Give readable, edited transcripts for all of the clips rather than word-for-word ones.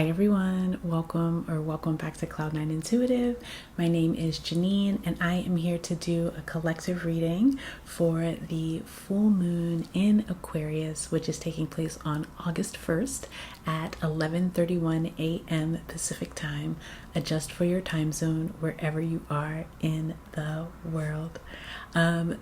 Hi everyone, welcome back to Cloud9 Intuitive. My name is Janine and I am here to do a collective reading for the full moon in Aquarius, which is taking place on August 1st at 11:31 a.m. Pacific time. Adjust for your time zone wherever you are in the world.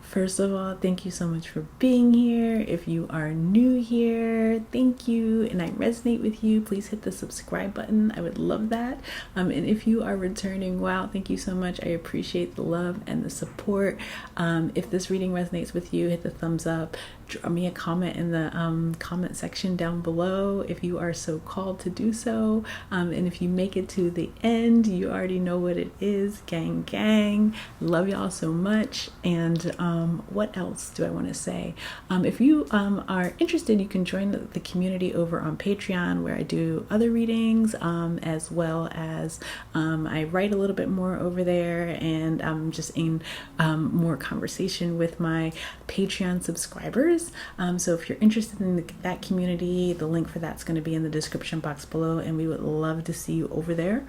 First of all, thank you so much for being here. If you are new here, thank you, and I resonate with you, please hit the subscribe button. I would love that. And if you are returning, wow, thank you so much. I appreciate the love and the support. If this reading resonates with you, hit the thumbs up. Drop me a comment in the comment section down below if you are so called to do so. And if you make it to the end, you already know what it is. Gang, gang. Love y'all so much. And what else do I want to say? If you are interested, you can join the community over on Patreon, where I do other readings, as well as I write a little bit more over there, and I'm just in more conversation with my Patreon subscribers. So if you're interested in that community, the link for that's going to be in the description box below, and we would love to see you over there.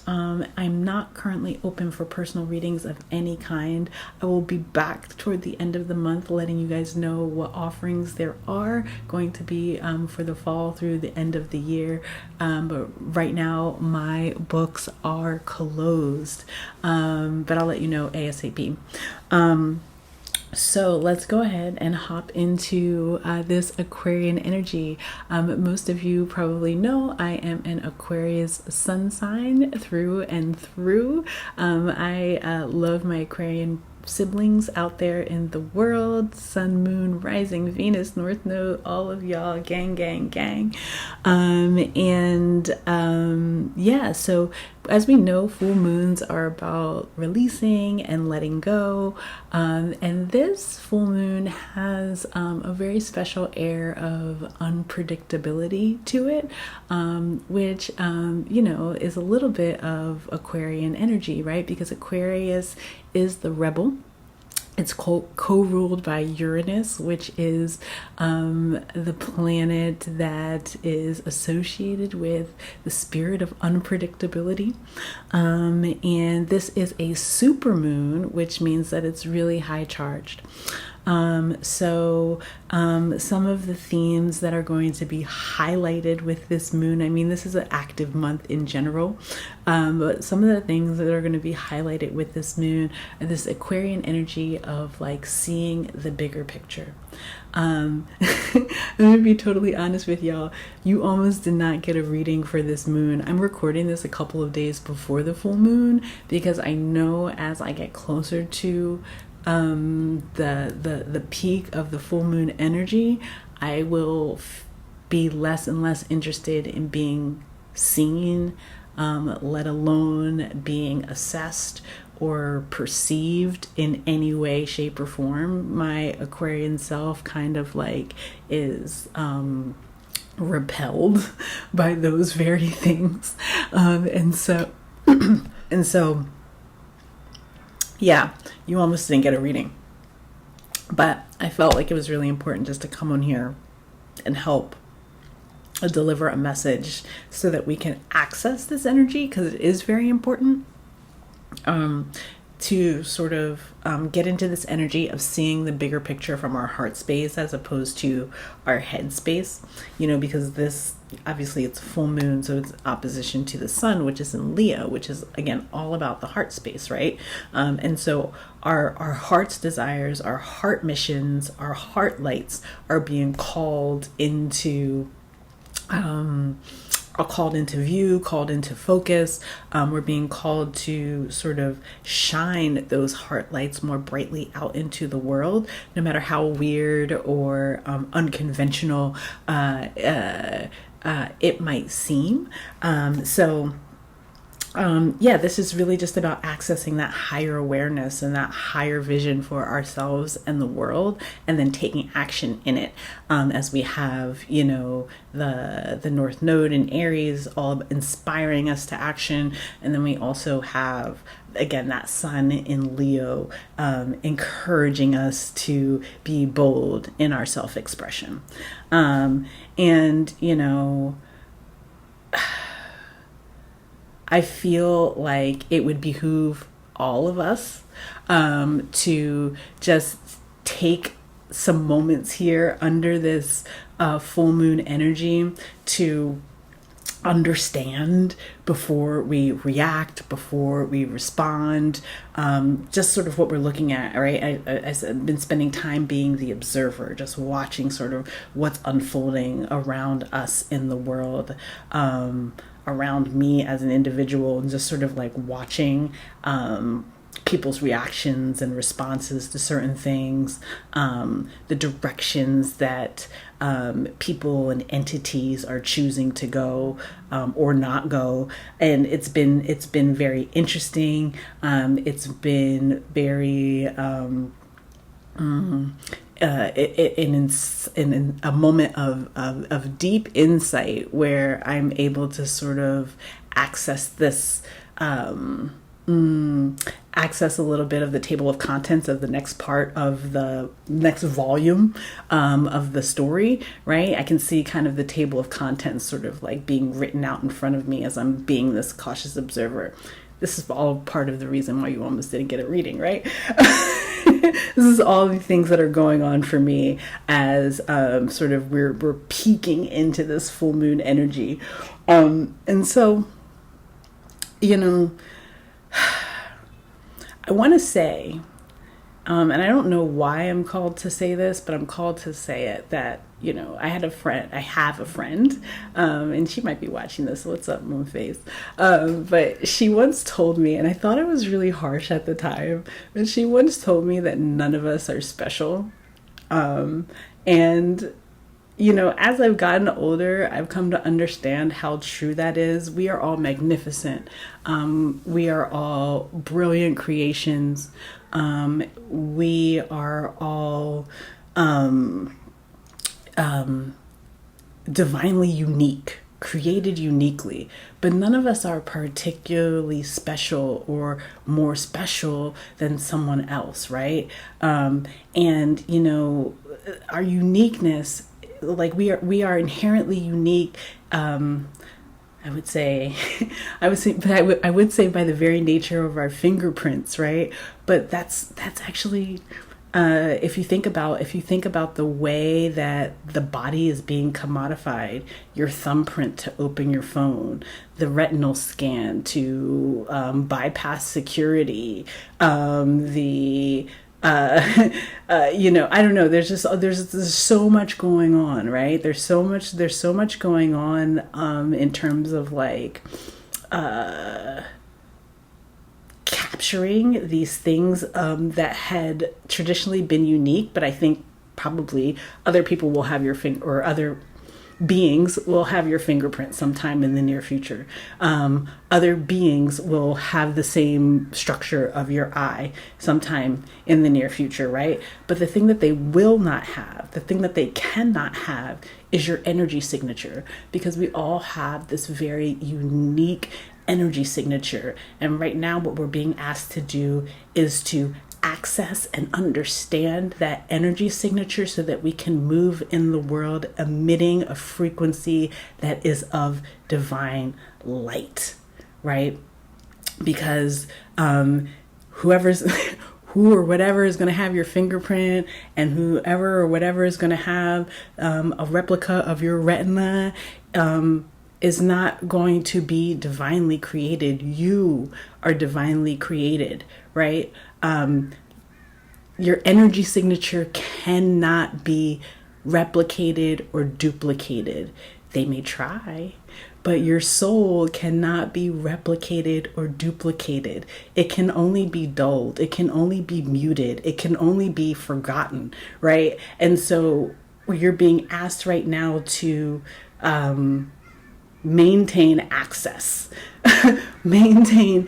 I'm not currently open for personal readings of any kind. I will be back toward the end of the month letting you guys know what offerings there are going to be for the fall through the end of the year. But right now my books are closed, but I'll let you know ASAP. So let's go ahead and hop into this Aquarian energy. Most of you probably know I am an Aquarius sun sign through and through. I love my Aquarian siblings out there in the world: sun, moon, rising, Venus, north node, all of y'all, gang, gang, gang. Yeah, so as we know, full moons are about releasing and letting go, and this full moon has a very special air of unpredictability to it, which is a little bit of Aquarian energy, right? Because Aquarius is the rebel. It's co-ruled by Uranus, which is the planet that is associated with the spirit of unpredictability. And this is a supermoon, which means that it's really high charged. So some of the themes that are going to be highlighted with this moon, I mean, this is an active month in general, but some of the things that are going to be highlighted with this moon are this Aquarian energy of like seeing the bigger picture. I'm gonna be totally honest with y'all. You almost did not get a reading for this moon. I'm recording this a couple of days before the full moon because I know as I get closer to the peak of the full moon energy, I will be less and less interested in being seen, let alone being assessed or perceived in any way, shape, or form. My Aquarian self kind of like is repelled by those very things, and so yeah, you almost didn't get a reading, but I felt like it was really important just to come on here and help deliver a message so that we can access this energy, because it is very important to sort of get into this energy of seeing the bigger picture from our heart space as opposed to our head space, because this, obviously it's full moon, so it's opposition to the sun, which is in Leo, which is again all about the heart space, right? And so our heart's desires, our heart missions, our heart lights are being called into are called into view, called into focus. We're being called to sort of shine those heart lights more brightly out into the world, no matter how weird or unconventional it might seem. This is really just about accessing that higher awareness and that higher vision for ourselves and the world, and then taking action in it, as we have, the North Node in Aries all inspiring us to action. And then we also have, again, that sun in Leo, encouraging us to be bold in our self-expression. I feel like it would behoove all of us to just take some moments here under this full moon energy to understand before we react, before we respond, just sort of what we're looking at, right? I've been spending time being the observer, just watching sort of what's unfolding around us in the world, around me as an individual, and just sort of like watching people's reactions and responses to certain things, the directions that people and entities are choosing to go or not go. And it's been very interesting. It's been very in a moment of deep insight, where I'm able to sort of access this access a little bit of the table of contents of the next part of the next volume of the story, right? I can see kind of the table of contents sort of like being written out in front of me as I'm being this cautious observer. This is all part of the reason why you almost didn't get a reading, right? This is all the things that are going on for me as sort of we're peeking into this full moon energy. And so, you know, I want to say, and I don't know why I'm called to say this, but I'm called to say it, that, you know, I have a friend, and she might be watching this. What's up, Moonface? But she once told me, and I thought it was really harsh at the time, but she once told me that none of us are special. And you know, as I've gotten older, I've come to understand how true that is. We are all magnificent. We are all brilliant creations. We are all divinely unique, created uniquely, but none of us are particularly special or more special than someone else, right? And, you know, our uniqueness, like we are inherently unique. I would say by the very nature of our fingerprints, right? But that's actually, if you think about the way that the body is being commodified, your thumbprint to open your phone, the retinal scan to bypass security, you know, I don't know. There's so much going on, right? There's so much going on in terms of like capturing these things that had traditionally been unique, but I think probably other people will have your finger, or other beings will have your fingerprint sometime in the near future. Other beings will have the same structure of your eye sometime in the near future, right? But the thing that they will not have, the thing that they cannot have, is your energy signature, because we all have this very unique energy signature. And right now what we're being asked to do is to access and understand that energy signature so that we can move in the world emitting a frequency that is of divine light, right? Because who or whatever is going to have your fingerprint, and whoever or whatever is going to have a replica of your retina is not going to be divinely created. You are divinely created, right? Your energy signature cannot be replicated or duplicated. They may try, but your soul cannot be replicated or duplicated. It can only be dulled. It can only be muted. It can only be forgotten, right? And so you're being asked right now to maintain access, maintain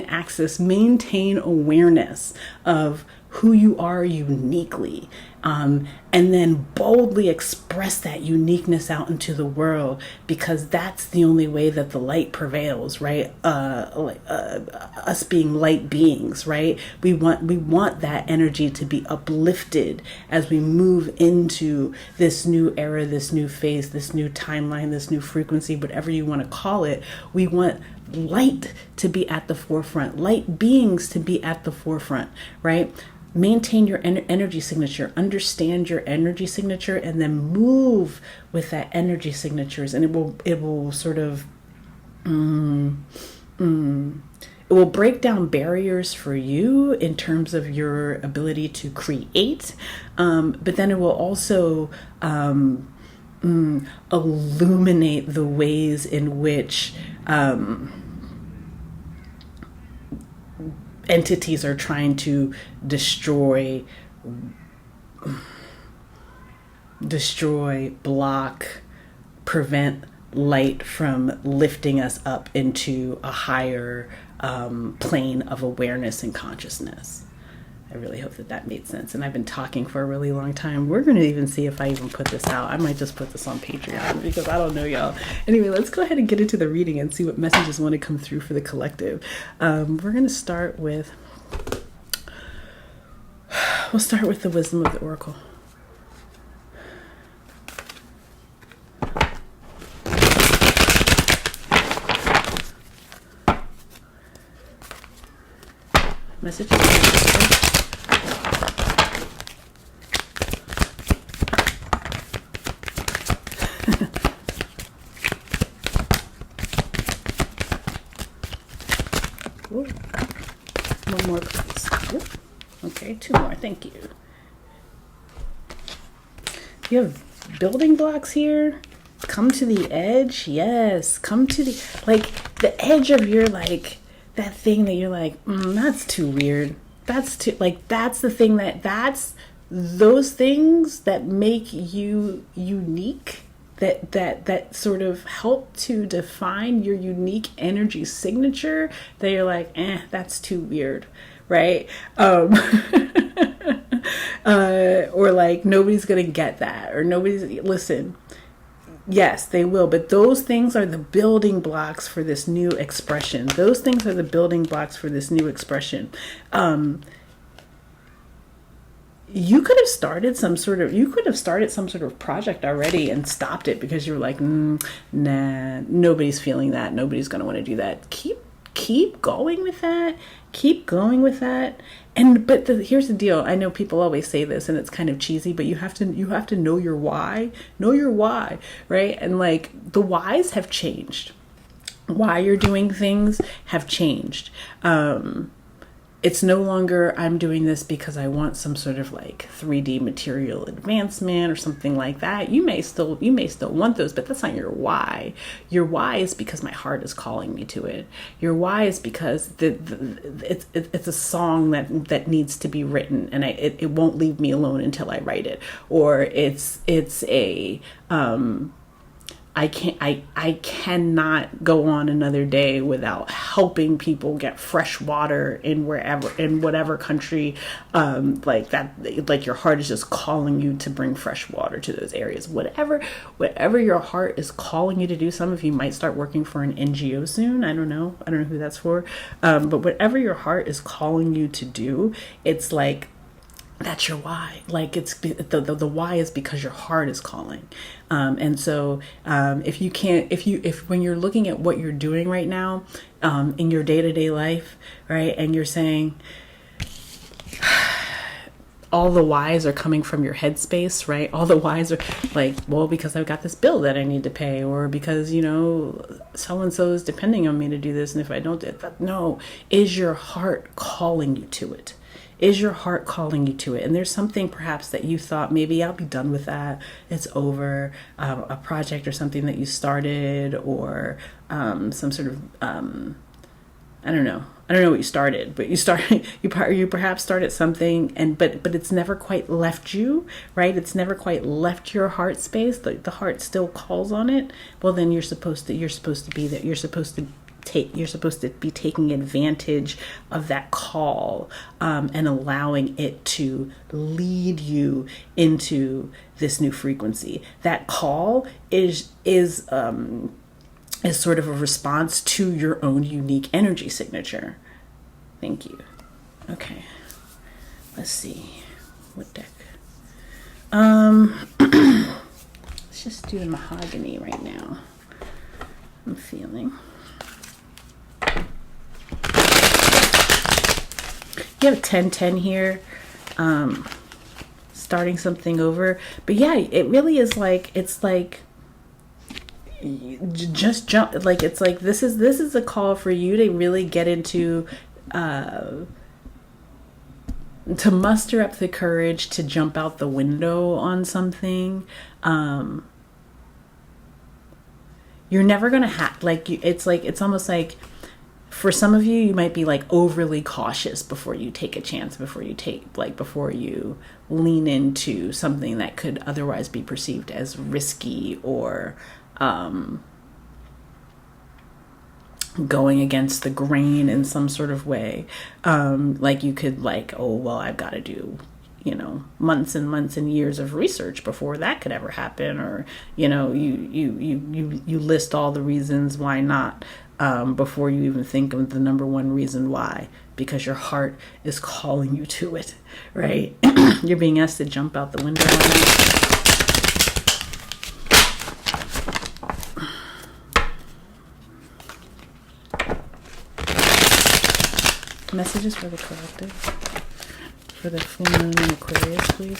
access, maintain awareness of who you are uniquely, and then boldly express that uniqueness out into the world, because that's the only way that the light prevails, right? Us being light beings, right? We want that energy to be uplifted as we move into this new era, this new phase, this new timeline, this new frequency, whatever you want to call it. We want light to be at the forefront, light beings to be at the forefront, right? Maintain your energy signature, understand your energy signature, and then move with that energy signatures, and it will sort of it will break down barriers for you in terms of your ability to create, but then it will also illuminate the ways in which entities are trying to destroy, block, prevent light from lifting us up into a higher plane of awareness and consciousness. I really hope that made sense. And I've been talking for a really long time. We're going to even see if I even put this out. I might just put this on Patreon because I don't know, y'all. Anyway, let's go ahead and get into the reading and see what messages want to come through for the collective. We're going to start with, we'll start with the wisdom of the oracle. Messages. Ooh. One more, please. Ooh. Okay, 2 more. Thank you. You have building blocks here. Come to the edge. Yes. Come to the edge of your, that thing that you're like, that's too weird. That's too, that's the thing that's those things that make you unique, that sort of help to define your unique energy signature, that you're like, that's too weird, right? Or nobody's gonna get that, or listen. Yes, they will, but those things are the building blocks for this new expression. Those things are the building blocks for this new expression. You could have started some sort of project already and stopped it because you were like, nah, nobody's feeling that. Nobody's going to want to do that. Keep going with that. Keep going with that. But here's the deal. I know people always say this and it's kind of cheesy, but you have to know your why. Know your why, right? And the whys have changed. Why you're doing things have changed. It's no longer, I'm doing this because I want some sort of 3D material advancement or something like that. You may still want those, but that's not your why. Your why is because my heart is calling me to it. Your why is because it's a song that needs to be written, and it won't leave me alone until I write it. Or it's a I cannot go on another day without helping people get fresh water in whatever country, your heart is just calling you to bring fresh water to those areas. Whatever your heart is calling you to do. Some of you might start working for an NGO soon. I don't know who that's for. But whatever your heart is calling you to do, it's that's your why. It's the why is because your heart is calling. And so if when you're looking at what you're doing right now, in your day-to-day life, right, and you're saying all the whys are coming from your headspace, right? All the whys are because I've got this bill that I need to pay, or because, so-and-so is depending on me to do this. And if I don't do that, no, is your heart calling you to it? Is your heart calling you to it? And there's something perhaps that you thought, maybe I'll be done with that. It's over. A project or something that you started, or some sort of, I don't know what you started, but you perhaps started something, but it's never quite left you, right? It's never quite left your heart space. The heart still calls on it. Well, then you're supposed to be there. You're supposed to be taking advantage of that call, and allowing it to lead you into this new frequency. That call is sort of a response to your own unique energy signature. Thank you. Okay, let's see what deck. Let's just do the mahogany right now. I'm feeling. You have 10-10 here, starting something over. But yeah, it really is like, it's like, just jump. Like, it's like, this is a call for you to really get into, to muster up the courage to jump out the window on something. You're never going to have, like, it's almost like, for some of you, you might be like overly cautious before you take a chance, before you lean into something that could otherwise be perceived as risky or going against the grain in some sort of way. Like you could like, oh, well, I've got to do, months and months and years of research before that could ever happen. Or, you list all the reasons why not, before you even think of the number one reason why, because your heart is calling you to it, right? You're being asked to jump out the window. Messages for the collective, for the full moon in Aquarius, please.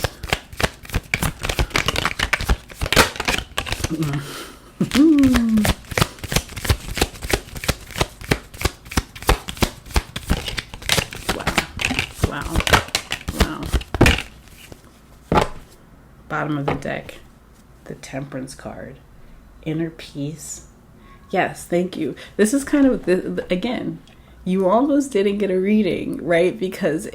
Wow. Bottom of the deck, the Temperance card, inner peace. Yes, thank you. This is kind of again. You almost didn't get a reading, right? Because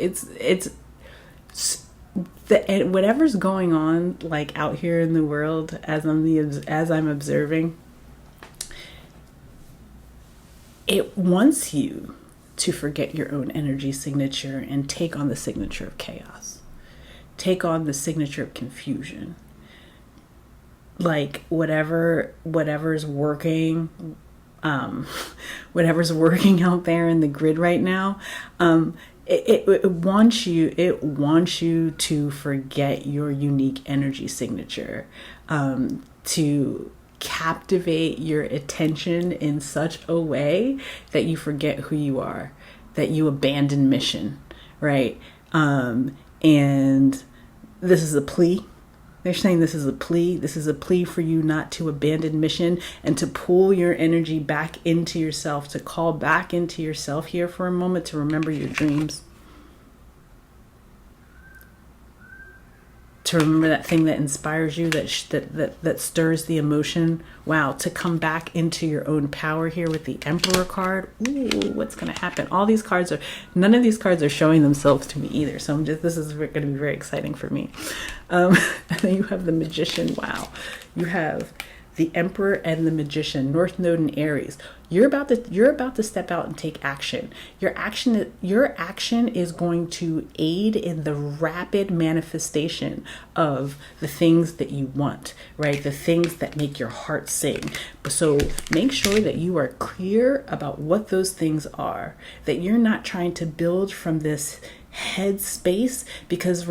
whatever's going on, like out here in the world, as I'm observing, it wants you to forget your own energy signature and take on the signature of chaos, take on the signature of confusion. Like whatever's working. Whatever's working out there in the grid right now, it wants you to forget your unique energy signature, to captivate your attention in such a way that you forget who you are, that you abandon mission, right? And this is a plea. They're saying this is a plea. This is a plea for you not to abandon mission and to pull your energy back into yourself, to call back into yourself here for a moment, to remember your dreams. To remember that thing that inspires you, that stirs the emotion. Wow, to come back into your own power here with the Emperor card. Ooh, what's going to happen? None of these cards are showing themselves to me either. So this is going to be very exciting for me. And then you have the Magician. Wow, you have the Emperor and the Magician, North Node and Aries. You're about to step out and take action. Your action is going to aid in the rapid manifestation of the things that you want, right? The things that make your heart sing. So make sure that you are clear about what those things are, that you're not trying to build from this head space, because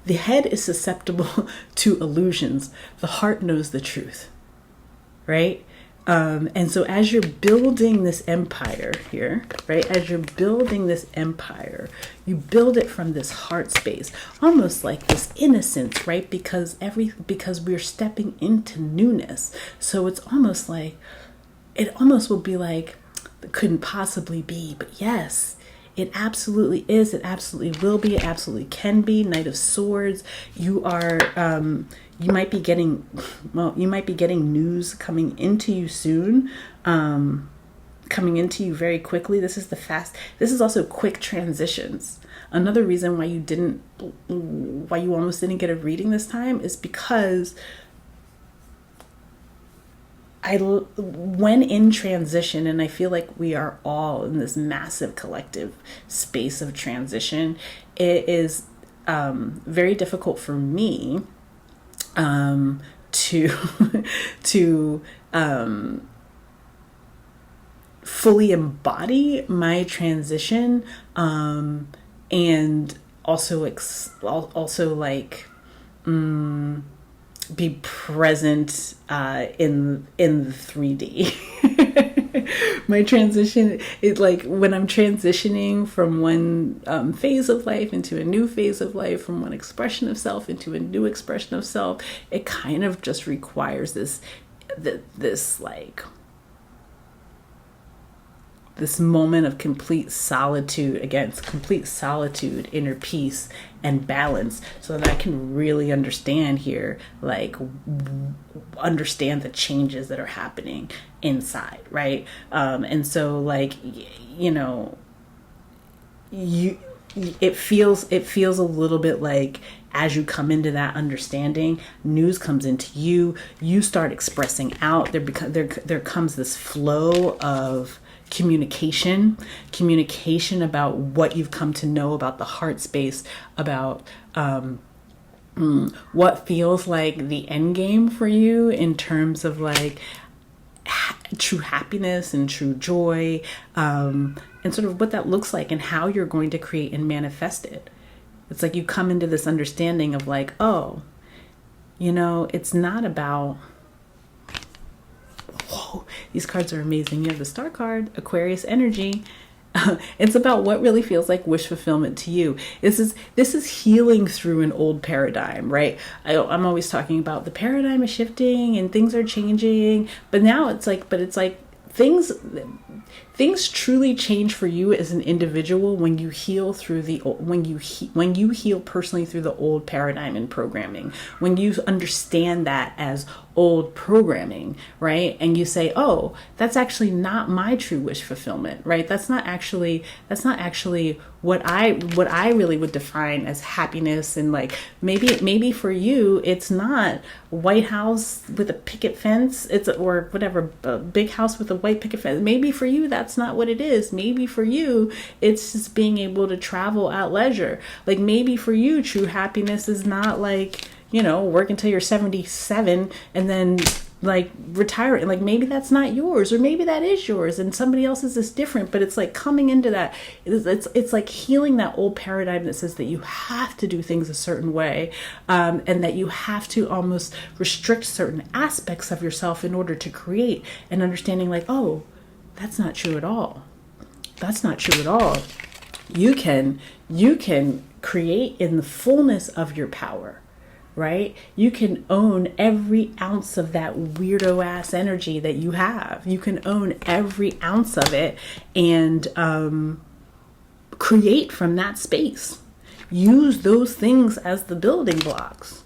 the head is susceptible to illusions. The heart knows the truth, right? And so as you're building this empire here, right? As you're building this empire, you build it from this heart space, almost like this innocence, right? Because we're stepping into newness. So it's almost like, it almost will be like, it couldn't possibly be, but yes, it absolutely is. It absolutely will be. It absolutely can be. Knight of Swords. You are. You might be getting. Well, you might be getting news coming into you soon. Coming into you very quickly. This is also quick transitions. Another reason why you almost didn't get a reading this time is because when in transition, and I feel like we are all in this massive collective space of transition, it is very difficult for me to to fully embody my transition, and also like be present in the 3D. My transition, it like when I'm transitioning from one phase of life into a new phase of life, from one expression of self into a new expression of self, it kind of just requires this moment of complete solitude, inner peace and balance, so that I can really understand the changes that are happening inside, right? And so like, it feels a little bit like, as you come into that understanding, news comes into you, you start expressing out, there comes this flow of communication about what you've come to know about the heart space, about what feels like the end game for you in terms of like true happiness and true joy, and sort of what that looks like and how you're going to create and manifest it. It's like you come into this understanding of like, oh, it's not about, whoa, these cards are amazing. You have the Star card, Aquarius energy. It's about what really feels like wish fulfillment to you. This is healing through an old paradigm, right? I'm always talking about the paradigm is shifting and things are changing, but now it's like things truly change for you as an individual when you heal through when you heal personally through the old paradigm and programming, when you understand that as old programming, right? And you say, oh, that's actually not my true wish fulfillment, right? That's not actually what I really would define as happiness. And like maybe for you it's not White House with a picket fence, or whatever, a big house with a white picket fence. Maybe for you that's not what it is. Maybe for you it's just being able to travel at leisure. Like maybe for you true happiness is not like, work until you're 77 and then like retire. And like maybe that's not yours, or maybe that is yours and somebody else's is different. But it's like coming into that, it's like healing that old paradigm that says that you have to do things a certain way, and that you have to almost restrict certain aspects of yourself in order to create, and understanding like, oh, that's not true at all. That's not true at all. You can create in the fullness of your power, right? You can own every ounce of that weirdo ass energy that you have. You can own every ounce of it and create from that space. Use those things as the building blocks.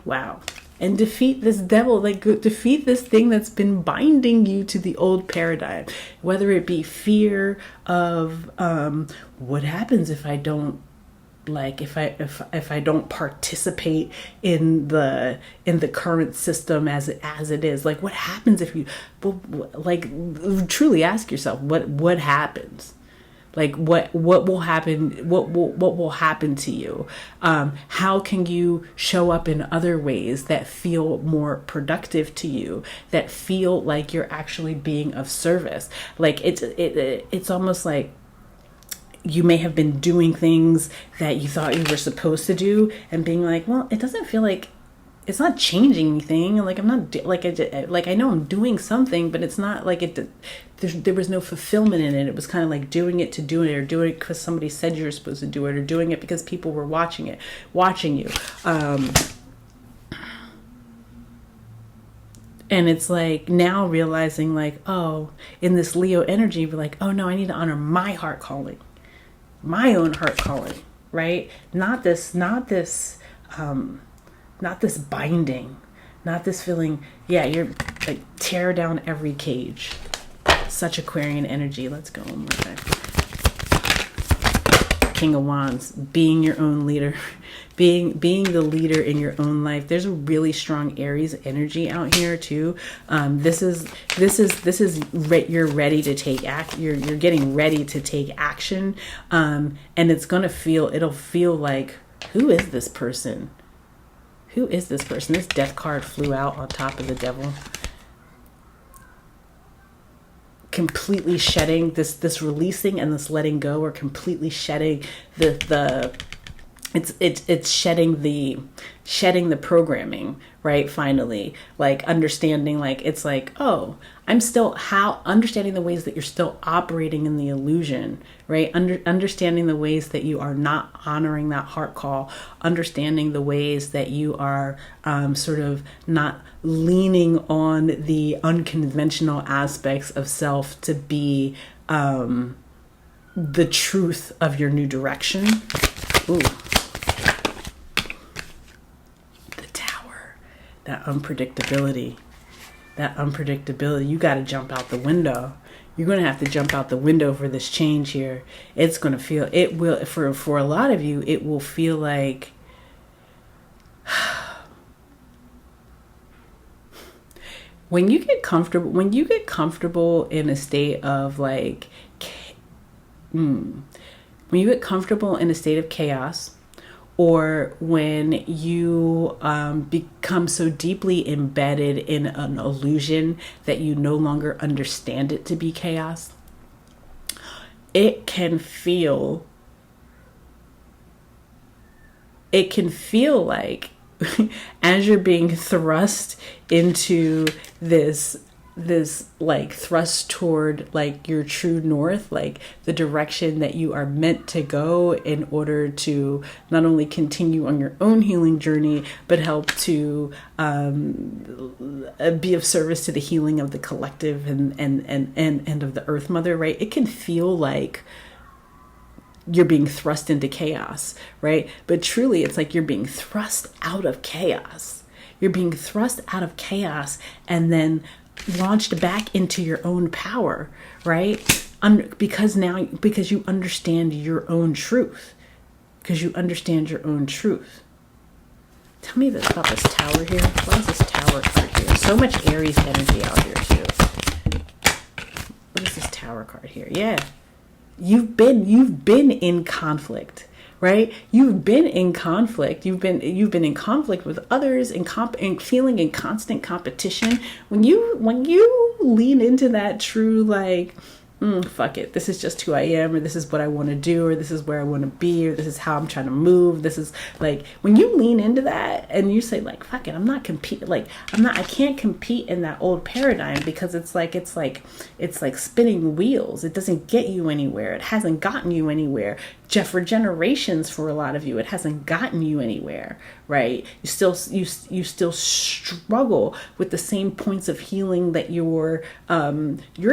Wow. And defeat this devil, like defeat this thing that's been binding you to the old paradigm, whether it be fear of what happens if I don't, like if I don't participate in the current system as it is. Like what happens if you, like truly ask yourself what happens. Like what will happen? What will happen to you? How can you show up in other ways that feel more productive to you? That feel like you're actually being of service. Like it's almost like you may have been doing things that you thought you were supposed to do, and being like, well, it doesn't feel like. It's not changing anything. Like I'm not I know I'm doing something, but it's not like it. There was no fulfillment in it. It was kind of like doing it to do it, or doing it because somebody said you were supposed to do it, or doing it because people were watching you. And it's like now realizing like, oh, in this Leo energy, we're like, oh no, I need to honor my heart calling, my own heart calling, right? Not this binding, not this feeling, you're like tear down every cage. Such Aquarian energy. Let's go one more time. King of Wands, being your own leader, being the leader in your own life. There's a really strong Aries energy out here too. This is you're ready to take you're getting ready to take action, and it'll feel like, who is this person? Who is this person? This Death card flew out on top of the Devil. Completely shedding this releasing and this letting go, or completely shedding it's shedding the programming, right? Finally, like understanding, like, it's like, oh, I'm still understanding the ways that you're still operating in the illusion, right? Understanding the ways that you are not honoring that heart call, understanding the ways that you are sort of not leaning on the unconventional aspects of self to be the truth of your new direction. Ooh. The Tower. That unpredictability. You got to jump out the window. You're going to have to jump out the window for this change here. It's going to feel, it will, for a lot of you, it will feel like, when you get comfortable in a state of like, when you get comfortable in a state of chaos, or when you become so deeply embedded in an illusion that you no longer understand it to be chaos, it can feel like as you're being thrust into this like thrust toward like your true north, like the direction that you are meant to go in order to not only continue on your own healing journey, but help to be of service to the healing of the collective and of the Earth Mother, right? It can feel like you're being thrust into chaos, right? But truly, it's like you're being thrust out of chaos. You're being thrust out of chaos and then launched back into your own power, right? Because you understand your own truth. Tell me this about this Tower here. Why is this Tower card here? So much Aries energy out here too. What is this Tower card here? Yeah. You've been in conflict, right? You've been in conflict. You've been in conflict with others and feeling in constant competition. When you lean into that true, like, fuck it, this is just who I am, or this is what I want to do, or this is where I want to be, or this is how I'm trying to move. This is like, when you lean into that and you say like, fuck it, I can't compete in that old paradigm, because it's like spinning wheels. It doesn't get you anywhere. It hasn't gotten you anywhere. For generations, for a lot of you, it hasn't gotten you anywhere, right? You still struggle with the same points of healing that your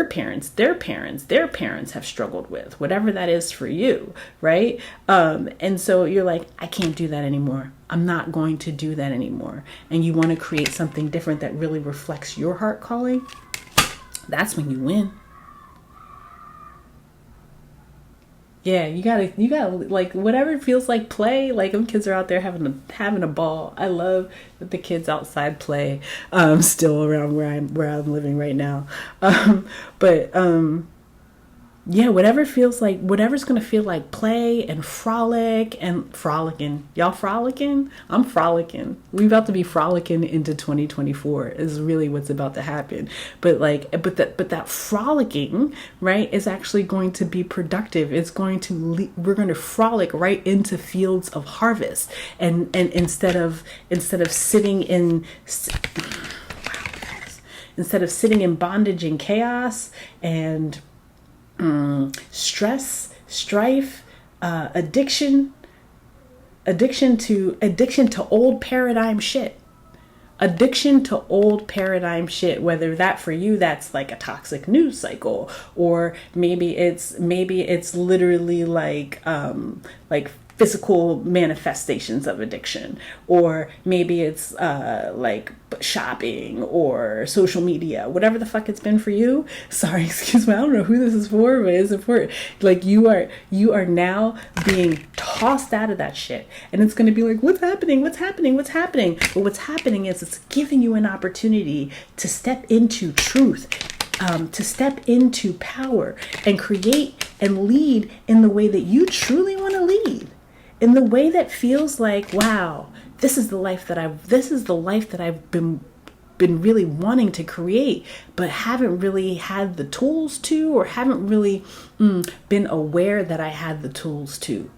parents, their parents have struggled with, whatever that is for you, right? And so you're like, I can't do that anymore. I'm not going to do that anymore. And you want to create something different that really reflects your heart calling. That's when you win. Yeah, you gotta like, whatever feels like play. Like, them kids are out there having a ball. I love that the kids outside play. Still around where I'm living right now. Yeah, whatever's gonna feel like play and frolic and frolicking. Y'all frolicking? I'm frolicking. We about to be frolicking into 2024 is really what's about to happen. But that frolicking, right, is actually going to be productive. It's going to we're going to frolic right into fields of harvest, and instead of sitting in bondage and chaos and stress, strife, addiction to old paradigm shit. Whether that for you, that's like a toxic news cycle, or maybe it's literally like physical manifestations of addiction, or maybe it's like shopping or social media, whatever the fuck it's been for you. Sorry, excuse me, I don't know who this is for, but it's important. Like you are now being tossed out of that shit, and it's going to be like, what's happening, but what's happening is it's giving you an opportunity to step into truth, to step into power and create and lead in the way that you truly want to lead, in the way that feels like, wow, this is the life that I've been really wanting to create, but haven't really had the tools to, or haven't really been aware that I had the tools to.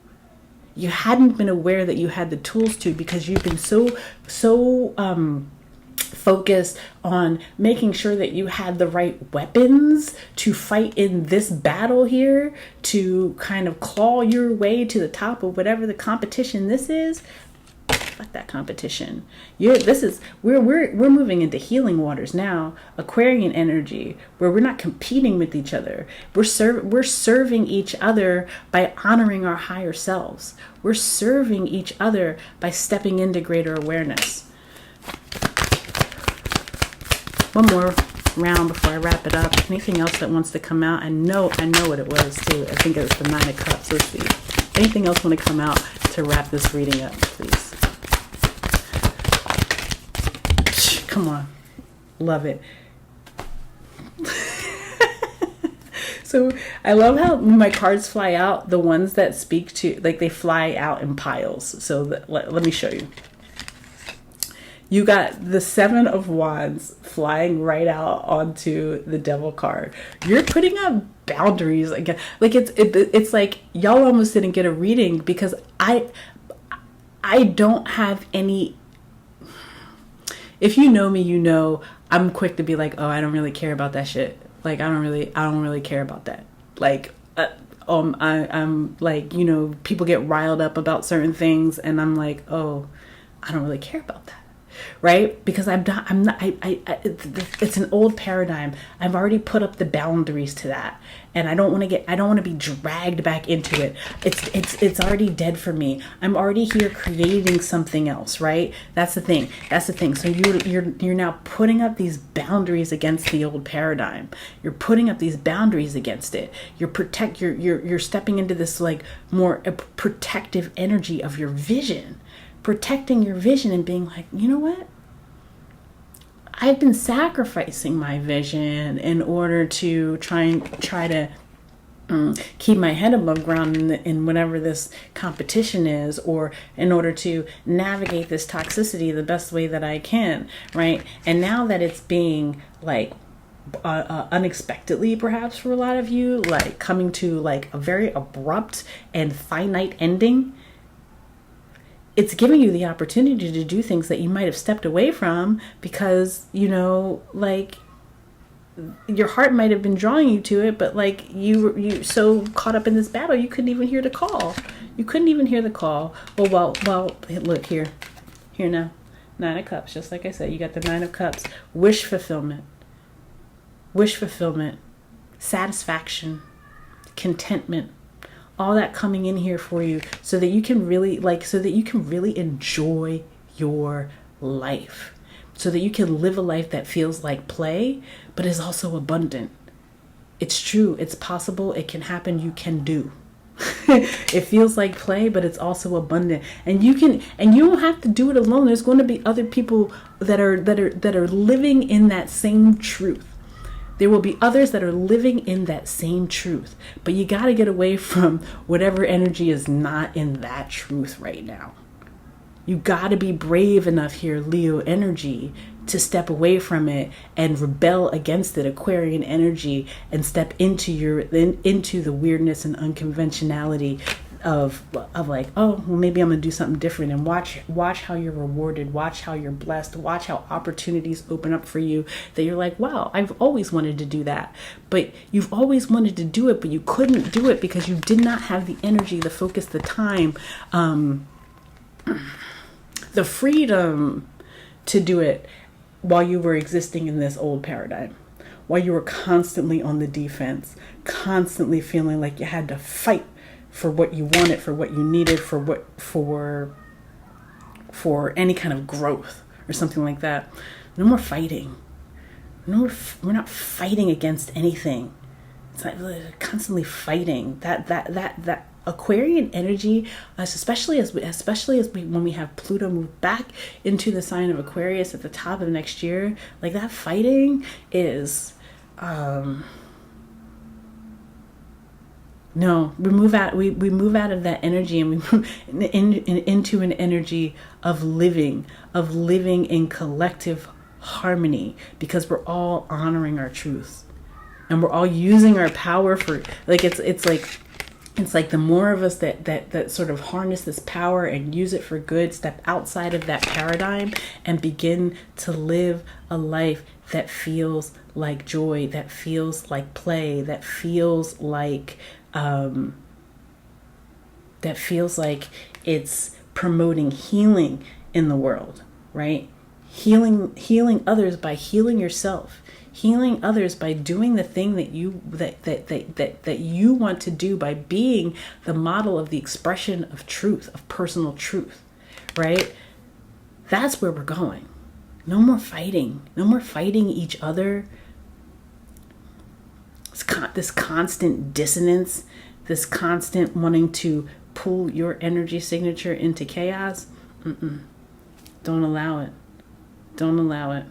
You hadn't been aware that you had the tools to, because you've been so focused on making sure that you had the right weapons to fight in this battle here, to kind of claw your way to the top of whatever the competition this is. Fuck that competition. We're moving into healing waters now, Aquarian energy, where we're not competing with each other. We're serving each other by honoring our higher selves. We're serving each other by stepping into greater awareness. One more round before I wrap it up. Anything else that wants to come out? I know what it was too. I think it was the 9 of Cups. Let's see. Anything else want to come out to wrap this reading up, please? Come on. Love it. So I love how my cards fly out, the ones that speak to, like, they fly out in piles. So let me show you. You got the 7 of Wands flying right out onto the Devil card. You're putting up boundaries again. Like it's like y'all almost didn't get a reading because I don't have any. If you know me, you know I'm quick to be like, oh, I don't really care about that shit. Like I don't really care about that. Like I'm like, you know, people get riled up about certain things, and I'm like, oh, I don't really care about that. Right? Because it's an old paradigm. I've already put up the boundaries to that, and I don't want to be dragged back into it. It's already dead for me. I'm already here creating something else, right? That's the thing. So you're now putting up these boundaries against the old paradigm. You're putting up these boundaries against it. You're stepping into this like more protective energy of your vision. Protecting your vision and being like, you know what? I've been sacrificing my vision in order to try to keep my head above ground in whatever this competition is, or in order to navigate this toxicity the best way that I can, right? And now that it's being like unexpectedly, perhaps for a lot of you, like coming to like a very abrupt and finite ending, it's giving you the opportunity to do things that you might have stepped away from because, you know, like your heart might have been drawing you to it, but like you so caught up in this battle, you couldn't even hear the call. Well, look here now, 9 of Cups, just like I said, you got the 9 of Cups, wish fulfillment, satisfaction, contentment, all that coming in here for you so that you can really enjoy your life, so that you can live a life that feels like play, but is also abundant. It's true. It's possible. It can happen. You can do. It feels like play, but it's also abundant. And you don't have to do it alone. There's going to be other people that are living in that same truth. There will be others that are living in that same truth, but you got to get away from whatever energy is not in that truth right now. You got to be brave enough here, Leo energy, to step away from it and rebel against it, Aquarian energy, and step into the weirdness and unconventionality of like, oh, well, maybe I'm gonna do something different, and watch how you're rewarded, watch how you're blessed, watch how opportunities open up for you that you're like, wow, I've always wanted to do that. But you've always wanted to do it, but you couldn't do it because you did not have the energy, the focus, the time, the freedom to do it while you were existing in this old paradigm, while you were constantly on the defense, constantly feeling like you had to fight for what you wanted, for what you needed, for any kind of growth or something like that. No more fighting. We're not fighting against anything. It's like we're constantly fighting. That Aquarian energy, especially as when we have Pluto move back into the sign of Aquarius at the top of next year, like that fighting is no, we move out of that energy, and we move into an energy of living in collective harmony, because we're all honoring our truths, and we're all using our power for, like, it's like the more of us that sort of harness this power and use it for good, step outside of that paradigm and begin to live a life that feels like joy, that feels like play, that feels like it's promoting healing in the world, right? Healing others by healing yourself, healing others by doing the thing that you want to do, by being the model of the expression of truth, of personal truth, right? That's where we're going. No more fighting. No more fighting each other. This constant dissonance, this constant wanting to pull your energy signature into chaos. Don't allow it. Don't allow it.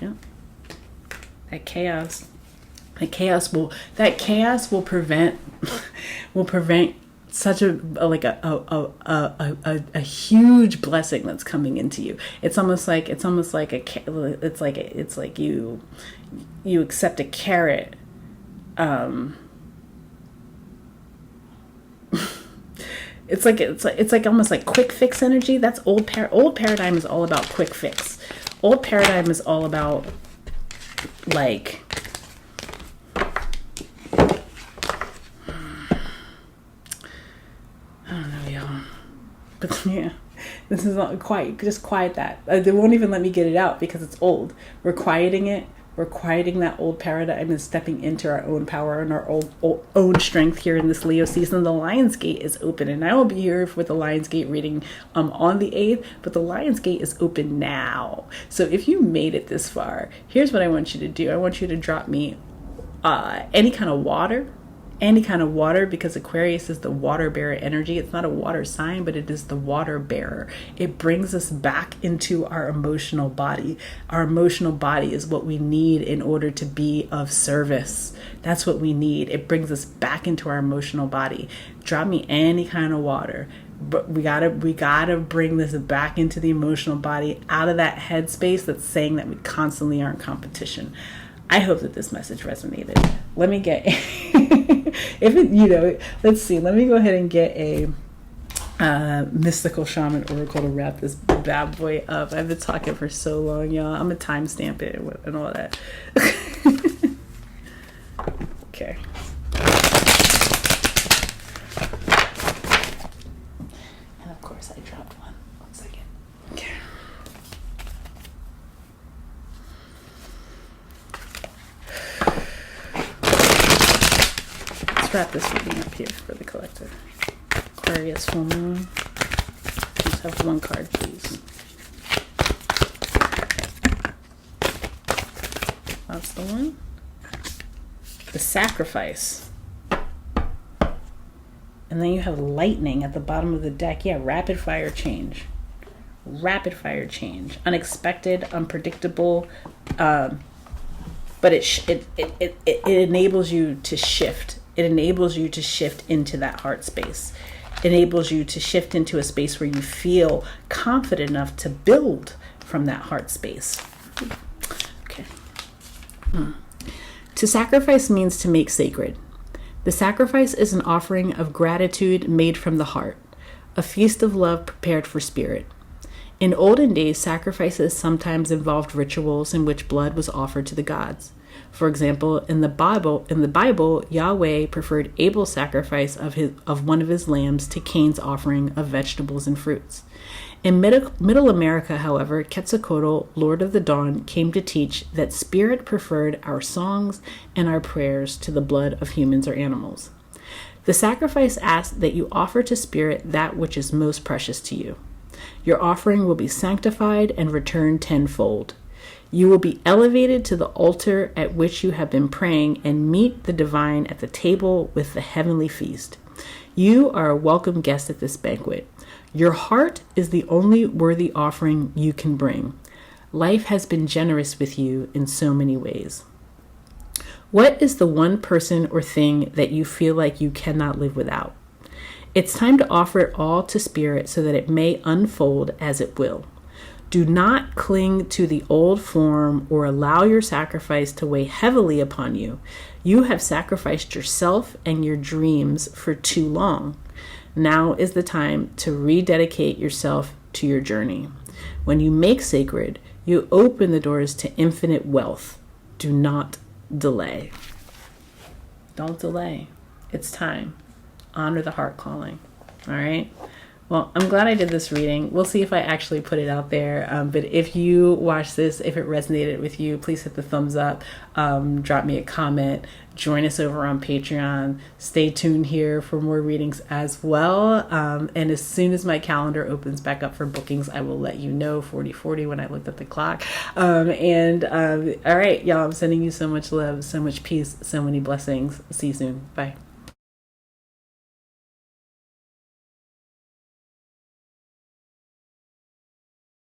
Yeah. That chaos will prevent such a huge blessing that's coming into you. It's like you accept a carrot. It's like almost like quick fix energy. That's old paradigm is all about quick fix. Old paradigm is all about like I don't know, y'all. But yeah, this is not quiet. Just quiet that. They won't even let me get it out because it's old. We're quieting it. We're quieting that old paradigm and stepping into our own power and our own strength here in this Leo season. The Lion's Gate is open, and I will be here for the Lion's Gate reading on the 8th, but the Lion's Gate is open now. So if you made it this far, here's what I want you to do. I want you to drop me any kind of water, because Aquarius is the water bearer energy. It's not a water sign, but it is the water bearer. It brings us back into our emotional body. Our emotional body is what we need in order to be of service. That's what we need. It brings us back into our emotional body. Drop me any kind of water. But we gotta bring this back into the emotional body, out of that headspace that's saying that we constantly are in competition. I hope that this message resonated. Let me get, let's see. Let me go ahead and get a mystical shaman oracle to wrap this bad boy up. I've been talking for so long, y'all. I'm gonna timestamp it and all that. Okay. And of course, I dropped one. 1 second. Okay. Wrap this reading up here for the collective. Aquarius full moon. Just have one card, please. That's the one. The sacrifice. And then you have lightning at the bottom of the deck. Yeah, rapid fire change. Rapid fire change. Unexpected, unpredictable. But it enables you to shift. It enables you to shift into that heart space. It enables you to shift into a space where you feel confident enough to build from that heart space. Okay. To sacrifice means to make sacred. The sacrifice is an offering of gratitude made from the heart, a feast of love prepared for spirit. In olden days, sacrifices sometimes involved rituals in which blood was offered to the gods. For example, in the Bible, Yahweh preferred Abel's sacrifice of one of his lambs to Cain's offering of vegetables and fruits. In Middle America, however, Quetzalcoatl, Lord of the Dawn, came to teach that spirit preferred our songs and our prayers to the blood of humans or animals. The sacrifice asks that you offer to spirit that which is most precious to you. Your offering will be sanctified and returned tenfold. You will be elevated to the altar at which you have been praying and meet the divine at the table with the heavenly feast. You are a welcome guest at this banquet. Your heart is the only worthy offering you can bring. Life has been generous with you in so many ways. What is the one person or thing that you feel like you cannot live without? It's time to offer it all to spirit so that it may unfold as it will. Do not cling to the old form or allow your sacrifice to weigh heavily upon you. You have sacrificed yourself and your dreams for too long. Now is the time to rededicate yourself to your journey. When you make sacred, you open the doors to infinite wealth. Do not delay. Don't delay. It's time. Honor the heart calling. All right. Well, I'm glad I did this reading. We'll see if I actually put it out there. But if you watch this, if it resonated with you, please hit the thumbs up. Drop me a comment. Join us over on Patreon. Stay tuned here for more readings as well. And as soon as my calendar opens back up for bookings, I will let you know, 40/40 when I looked at the clock. All right, y'all, I'm sending you so much love, so much peace, so many blessings. See you soon. Bye.